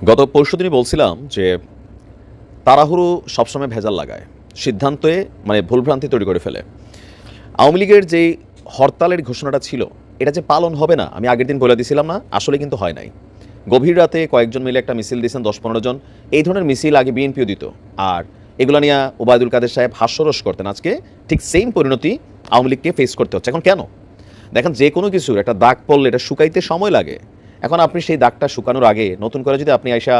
গত পরশুদিনই বলছিলাম যে তাড়াহুড়ো সবসময় ভেজাল লাগায়, সিদ্ধান্তে ভুলভ্রান্তি তৈরি করে ফেলে। আওয়ামী লীগের যে হরতালের ঘোষণাটা ছিল, এটা যে পালন হবে না, আমি আগের দিন বলে দিয়েছিলাম না, আসলে কিন্তু হয় নাই। গভীর রাতে কয়েকজন মিলে একটা মিছিল দিয়েছেন, 10-15 জন। এই ধরনের মিছিল আগে বিএনপিও দিত, আর এগুলো নিয়ে ওবায়দুল কাদের সাহেব হাস্যরস করতেন। আজকে ঠিক সেম পরিণতি আওয়ামী লীগকে ফেস করতে হচ্ছে। এখন কেন? দেখেন, যে কোনো কিছুর একটা দাগ পড়লে এটা শুকাইতে সময় লাগে। এখন আপনি সেই দাগটা শুকানোর আগে নতুন করে যদি আপনি আইসা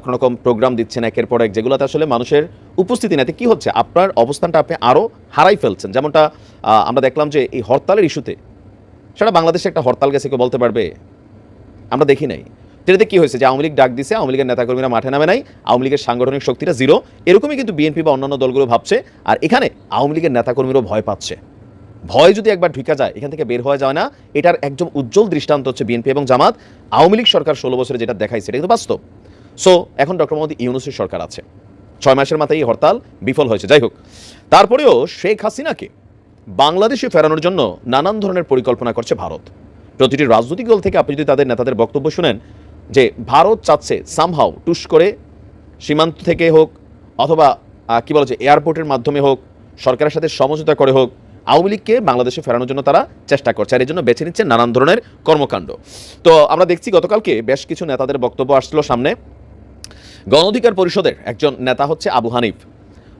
কোনো রকম প্রোগ্রাম দিচ্ছেন একের পর এক, যেগুলোতে আসলে মানুষের উপস্থিতি নাতে কী হচ্ছে, আপনার অবস্থানটা আপনি আরও হারাই ফেলছেন। যেমনটা আমরা দেখলাম যে এই হরতালের ইস্যুতে, সেটা বাংলাদেশে একটা হরতাল গেছে কেউ বলতে পারবে? আমরা দেখি নাই। এটাতে কী হয়েছে যে আওয়ামী লীগ ডাক দিছে, আওয়ামী লীগের নেতাকর্মীরা মাঠে নামে নাই, আওয়ামী লীগের সাংগঠনিক শক্তিটা জিরো। এরকমই কিন্তু বিএনপি বা অন্যান্য দলগুলো ভাবছে। আর এখানে আওয়ামী লীগের নেতাকর্মীরাও ভয় পাচ্ছে। ভয় যদি একবার ঢুকে যায়, এখান থেকে বের হওয়া যায় না। এটার একদম উজ্জ্বল দৃষ্টান্ত হচ্ছে বিএনপি এবং জামাত। আওয়ামী লীগ সরকার 16 বছরে যেটা দেখাইছে, এটা কিন্তু বাস্তব। সো এখন ডক্টর মোহাম্মদ ইউনূসের সরকার আছে, 6 মাসের মাথায় এই হরতাল বিফল হয়েছে। যাই হোক, তারপরেও শেখ হাসিনাকে বাংলাদেশে ফেরানোর জন্য নানান ধরনের পরিকল্পনা করছে ভারত। প্রতিটি রাজনৈতিক দল থেকে আপনি যদি তাদের নেতাদের বক্তব্য শুনেন, যে ভারত চাচ্ছে সামহাও টুস করে সীমান্ত থেকে হোক, অথবা কি বলা যায় এয়ারপোর্টের মাধ্যমে হোক, সরকারের সাথে সমঝোতা করে হোক, আওয়ামী লীগকে বাংলাদেশে ফেরানোর জন্য তারা চেষ্টা করছে। আর এই জন্য বেছে নিচ্ছে নানান ধরনের কর্মকাণ্ড। তো আমরা দেখছি গতকালকে বেশ কিছু নেতাদের বক্তব্য আসলো সামনে। গণ অধিকার পরিষদের একজন নেতা হচ্ছে আবু হানিফ,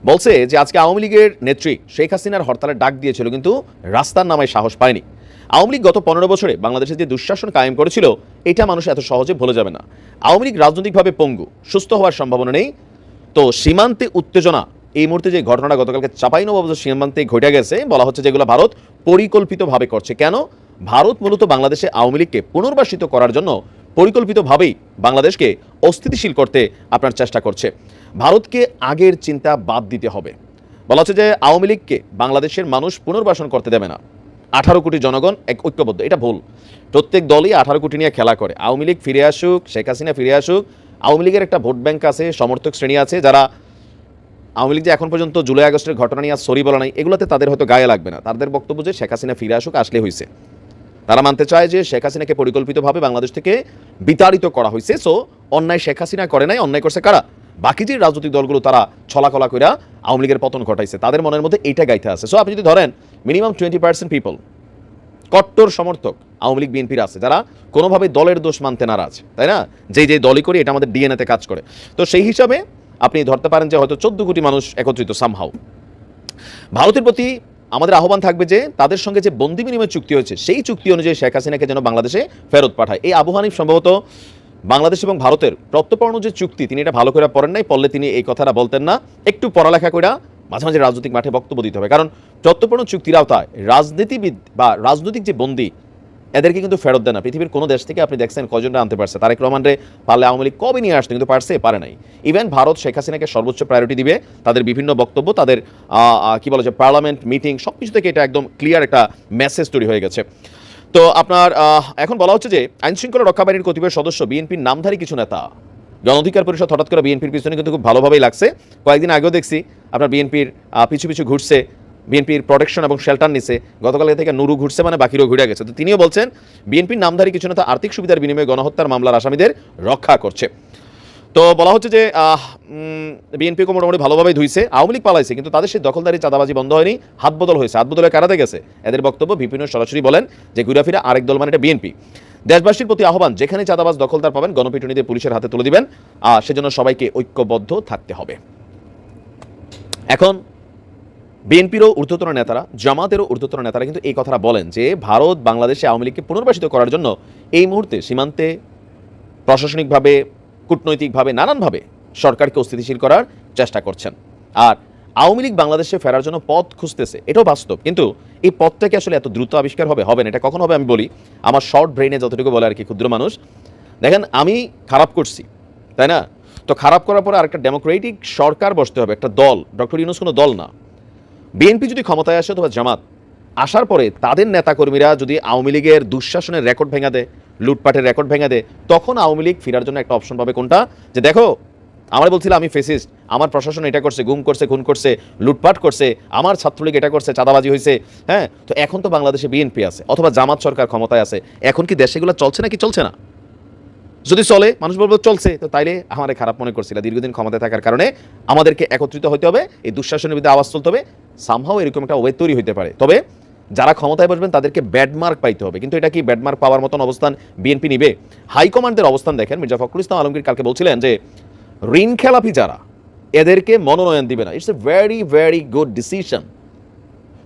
বলছে যে আজকে আওয়ামী লীগের নেত্রী শেখ হাসিনার হরতালের ডাক দিয়েছিল, কিন্তু রাস্তার নামায় সাহস পায়নি। আওয়ামী লীগ গত 15 বছরে বাংলাদেশে যে দুঃশাসন কায়েম করেছিল, এটা মানুষ এত সহজে ভুলে যাবে না। আওয়ামী লীগ রাজনৈতিকভাবে পঙ্গু, সুস্থ হওয়ার সম্ভাবনা নেই। তো সীমান্তে উত্তেজনা, এই মুহূর্তে যে ঘটনাটা গতকালকে চাঁপাইনবাবগঞ্জ সীমান্তে ঘটে গেছে, বলা হচ্ছে যেগুলো ভারত পরিকল্পিতভাবে করছে। কেন? ভারত মূলত বাংলাদেশে আওয়ামী লীগকে পুনর্বাসিত করার জন্য পরিকল্পিতভাবেই বাংলাদেশকে অস্থিতিশীল করতে আপনার চেষ্টা করছে। ভারতকে আগের চিন্তা বাদ দিতে হবে। বলা হচ্ছে যে আওয়ামী লীগকে বাংলাদেশের মানুষ পুনর্বাসন করতে দেবে না। 18 কোটি জনগণ এক ঐক্যবদ্ধ, এটা ভুল। প্রত্যেক দলই 18 কোটি নিয়ে খেলা করে। আওয়ামী লীগ ফিরে আসুক, শেখ হাসিনা ফিরে আসুক, আওয়ামী লীগের একটা ভোট ব্যাংক আছে, সমর্থক শ্রেণী আছে, যারা আওয়ামী লীগ যে এখন পর্যন্ত জুলাই আগস্টের ঘটনা নিয়ে সরি বলা নাই, এগুলোতে তাদের হয়তো গায়ে লাগবে না। তাদের বক্তব্য যে শেখ হাসিনা ফিরে আসুক, আসলে হয়েছে। তারা মানতে চায় যে শেখ হাসিনাকে পরিকল্পিতভাবে বাংলাদেশ থেকে বিতাড়িত করা হয়েছে। সো অন্যায় শেখ হাসিনা করে নাই, অন্যায় করছে কারা? বাকি যে রাজনৈতিক দলগুলো তারা ছলাকলা কইরা আওয়ামী লীগের পতন ঘটাইছে, তাদের মনের মধ্যে এইটা গাইতে আছে। সো আপনি যদি ধরেন মিনিমাম 20% পিপল কট্টর সমর্থক আওয়ামী লীগ বিএনপির আছে, যারা কোনোভাবে দলের দোষ মানতে নারাজ, তাই না? যে দলই করি এটা আমাদের ডিএনএতে কাজ করে। তো সেই হিসাবে আপনি ধরতে পারেন যে হয়তো 14 কোটি মানুষ একত্রিত সামহাও। ভারতের প্রতি আমাদের আহ্বান থাকবে যে তাদের সঙ্গে যে বন্দি বিনিময় চুক্তি হয়েছে, সেই চুক্তি অনুযায়ী শেখ হাসিনাকে যেন বাংলাদেশে ফেরত পাঠায়। এই আবু হানিফ সম্ভবত বাংলাদেশ এবং ভারতের প্রত্যর্পণ যে চুক্তি, তিনি এটা ভালো করে পড়েন নাই, পড়লে তিনি এই কথাটা বলতেন না। একটু পড়ালেখা করে মাঝে মাঝে রাজনৈতিক মাঠে বক্তব্য দিতে হবে, কারণ প্রত্যর্পণ চুক্তির আওতায় রাজনীতিবিদ বা রাজনৈতিক যে বন্দী, এদেরকে কিন্তু ফেরত দেয় না। পৃথিবীর কোনো দেশ থেকে আপনি দেখছেন কয়জনটা আনতে পারছে? তারেক রহমানরে পারলে আওয়ামী লীগ কবে নিয়ে আসতো, কিন্তু পারছে? পারে নাই। ইভেন ভারত শেখ হাসিনাকে সর্বোচ্চ প্রায়োরিটি দিবে, তাদের বিভিন্ন বক্তব্য, তাদের কি বলা যায় পার্লামেন্ট মিটিং, সব কিছু থেকে এটা একদম ক্লিয়ার একটা মেসেজ তৈরি হয়ে গেছে। তো আপনার এখন বলা হচ্ছে যে আইনশৃঙ্খলা রক্ষা বাহিনীর কতিপয় সদস্য, বিএনপির নামধারী কিছু নেতা, গণ অধিকার পরিষদ হঠাৎ করে বিএনপির পিছনে কিন্তু খুব ভালোভাবেই লাগছে। কয়েকদিন আগেও দেখছি আপনার বিএনপির পিছু পিছু ঘুরছে, বিএনপির প্রোটেকশন এবং শেল্টার নিছে। গতকাল থেকে নুরু ঘুরছে, মানে বাকিরও ঘুরে গেছে। তো তিনিও বলছেন বিএনপির নামধারী কিছু নেতা আর্থিক সুবিধার বিনিময়ে গণহত্যার মামলার আসামিদের রক্ষা করছে। তো বলা হচ্ছে যে বিএনপিকে মোটামুটি ভালোভাবেই ধুইছে, আওয়ামী লীগ পালাইছে, কিন্তু তাদের সেই দখলদারি চাঁদাবাজি বন্ধ হয়নি, হাত বদল হয়েছে। হাত বদলে কারাতে গেছে? এদের বক্তব্য ভিপিন সরাসরি বলেন যে ঘুরাফিরা আরেক দল, মানে এটা বিএনপি। দেশবাসীর প্রতি আহ্বান, যেখানে চাঁদাবাজ দখলদার পাবেন গণপিটুনি দিয়ে পুলিশের হাতে তুলে দিবেন, সেজন্য সবাইকে ঐক্যবদ্ধ থাকতে হবে। এখন বিএনপিরও ঊর্ধ্বতন নেতারা, জামাতেরও ঊর্ধ্বতন নেতারা কিন্তু এই কথাটা বলেন যে ভারত বাংলাদেশে আওয়ামী লীগকে পুনর্বাসিত করার জন্য এই মুহূর্তে সীমান্তে প্রশাসনিকভাবে, কূটনৈতিকভাবে, নানানভাবে সরকারকে অস্থিতিশীল করার চেষ্টা করছেন। আর আওয়ামী লীগ বাংলাদেশে ফেরার জন্য পথ খুঁজতেছে, এটাও বাস্তব। কিন্তু এই পথটাকে আসলে এত দ্রুত আবিষ্কার হবে না। এটা কখন হবে আমি বলি, আমার শর্ট ব্রেইনে যতটুকু বলে আর কি, ক্ষুদ্র মানুষ। দেখেন, আমি খারাপ করছি, তাই না? তো খারাপ করার পরে আরেকটা ডেমোক্রেটিক সরকার বসতে হবে, একটা দল। ডক্টর ইউনূস কোনো দল না। বিএনপি যদি ক্ষমতায় আসে অথবা জামাত আসার পরে তাদের নেতাকর্মীরা যদি আওয়ামী লীগের দুঃশাসনের রেকর্ড ভেঙে দেয়, লুটপাটের রেকর্ড ভেঙে দেয়, তখন আওয়ামী লীগ ফেরার জন্য একটা অপশন পাবে। কোনটা? যে দেখো, আমরা বলছিলাম আমি ফেসিস্ট, আমার প্রশাসন এটা করছে, গুম করছে, খুন করছে, লুটপাট করছে, আমার ছাত্রলীগ এটা করছে, চাঁদাবাজি হয়েছে। হ্যাঁ, তো এখন তো বাংলাদেশে বিএনপি আছে অথবা জামাত সরকার ক্ষমতায় আছে, এখন কি দেশে এগুলো চলছে নাকি চলছে না? যদি চলে মানুষ বলবো চলছে, তো তাইলে আমাদের খারাপ মনে করছিল। দীর্ঘদিন ক্ষমতায় থাকার কারণে আমাদেরকে একত্রিত হতে হবে, এই দুঃশাসনের বিরুদ্ধে আওয়াজ তুলতে হবে, সামহাও এরকম একটা ওয়ে তৈরি হতে পারে। তবে যারা ক্ষমতায় বসবেন তাদেরকে ব্যাডমার্ক পাইতে হবে, কিন্তু এটা কি ব্যাডমার্ক পাওয়ার মতন অবস্থান বিএনপি নিবে? হাইকমান্ডের অবস্থান দেখেন, মির্জা ফখরুল ইসলাম আলমগীর কালকে বলছিলেন যে ঋণ খেলাপি যারা, এদেরকে মনোনয়ন দিবে না। It's a very very good decision.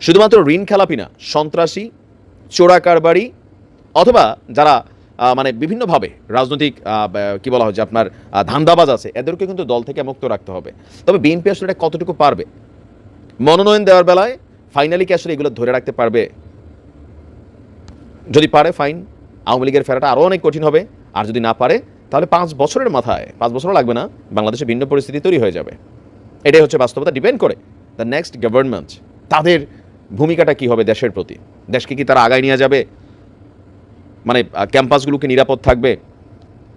শুধুমাত্র ঋণ খেলাপি না, সন্ত্রাসী, চোরা কারবারি অথবা যারা মানে বিভিন্নভাবে রাজনৈতিক কি বলা হয় যে আপনার ধান্দাবাজ আছে, এদেরকে কিন্তু দল থেকে মুক্ত রাখতে হবে। তবে বিএনপি আসলে এটা কতটুকু পারবে মনোনয়ন দেওয়ার বেলায়, ফাইনালি কি আসলে এগুলো ধরে রাখতে পারবে? যদি পারে ফাইন, আওয়ামী লীগের ফেরাটা আরও অনেক কঠিন হবে। আর যদি না পারে তাহলে 5 বছরের মাথায়, 5 বছরও লাগবে না, বাংলাদেশে ভিন্ন পরিস্থিতি তৈরি হয়ে যাবে। এটাই হচ্ছে বাস্তবতা। ডিপেন্ড করে দ্য নেক্সট গভর্নমেন্ট, তাদের ভূমিকাটা কি হবে দেশের প্রতি। দেশকে কি তারা আগায় নিয়ে যাবে? মানে ক্যাম্পাসগুলো কি নিরাপদ থাকবে?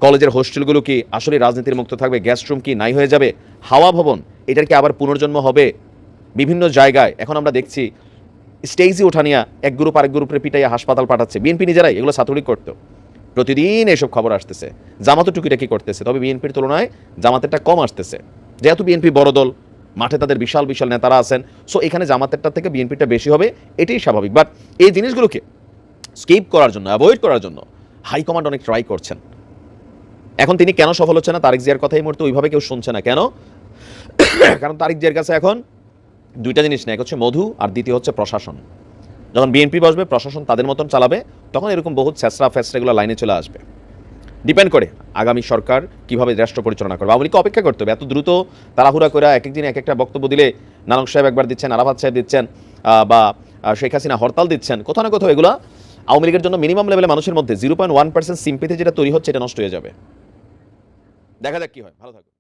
কলেজের হোস্টেলগুলো কি আসলে রাজনীতির মুক্ত থাকবে? গ্যাস রুম কি নাই হয়ে যাবে? হাওয়া ভবন এটার কি আবার পুনর্জন্ম হবে? বিভিন্ন জায়গায় এখন আমরা দেখছি স্টেজে ওঠানিয়া এক গ্রুপ আরেক গ্রুপের পিটাইয়া হাসপাতাল পাঠাচ্ছে। বিএনপি নিজেরাই এগুলো ছাত্রলীগ করতো। প্রতিদিন এসব খবর আসতেছে। জামাতও টুকিটাকি করতেছে, তবে বিএনপির তুলনায় জামাতেরটা কম আসতেছে। যেহেতু বিএনপি বড় দল, মাঠে তাদের বিশাল বিশাল নেতারা আছেন, সো এখানে জামাতেরটা থেকে বিএনপিটা বেশি হবে, এটাই স্বাভাবিক। বাট এই জিনিসগুলোকে স্কিপ করার জন্য, অ্যাভয়েড করার জন্য হাইকমান্ড অনেক ট্রাই করছেন। এখন তিনি কেন সফল হচ্ছে না? তারেক জিয়ার কথা এই মুহূর্তে ওইভাবে কেউ শুনছে না। কেন? কারণ তারেক জিয়ার কাছে এখন দুইটা জিনিস নেই, এক হচ্ছে মধু আর দ্বিতীয় হচ্ছে প্রশাসন। যখন বিএনপি বসবে, প্রশাসন তাদের মতন চালাবে, তখন এরকম বহুত ছ্যাঁচড়া ফ্যাচড়াগুলো লাইনে চলে আসবে। ডিপেন্ড করে আগামী সরকার কিভাবে রাষ্ট্র পরিচালনা করবে। আওয়ামী লীগকে অপেক্ষা করতে হবে। এত দ্রুত তাড়াহুড়া করে এক একদিন এক একটা বক্তব্য দিলে, নানক সাহেব একবার দিচ্ছেন, আরাফাত সাহেব দিচ্ছেন, বা শেখ হাসিনা হরতাল দিচ্ছেন, কোথাও না কোথাও এগুলো আওয়ামী লীগের জন্য মিনিমাম লেভেলে মানুষের মধ্যে 0.1% সিম্পেথি যেটা তৈরি হচ্ছে, এটা নষ্ট হয়ে যাবে। দেখা যাক কি হয়। ভালো থাকুন।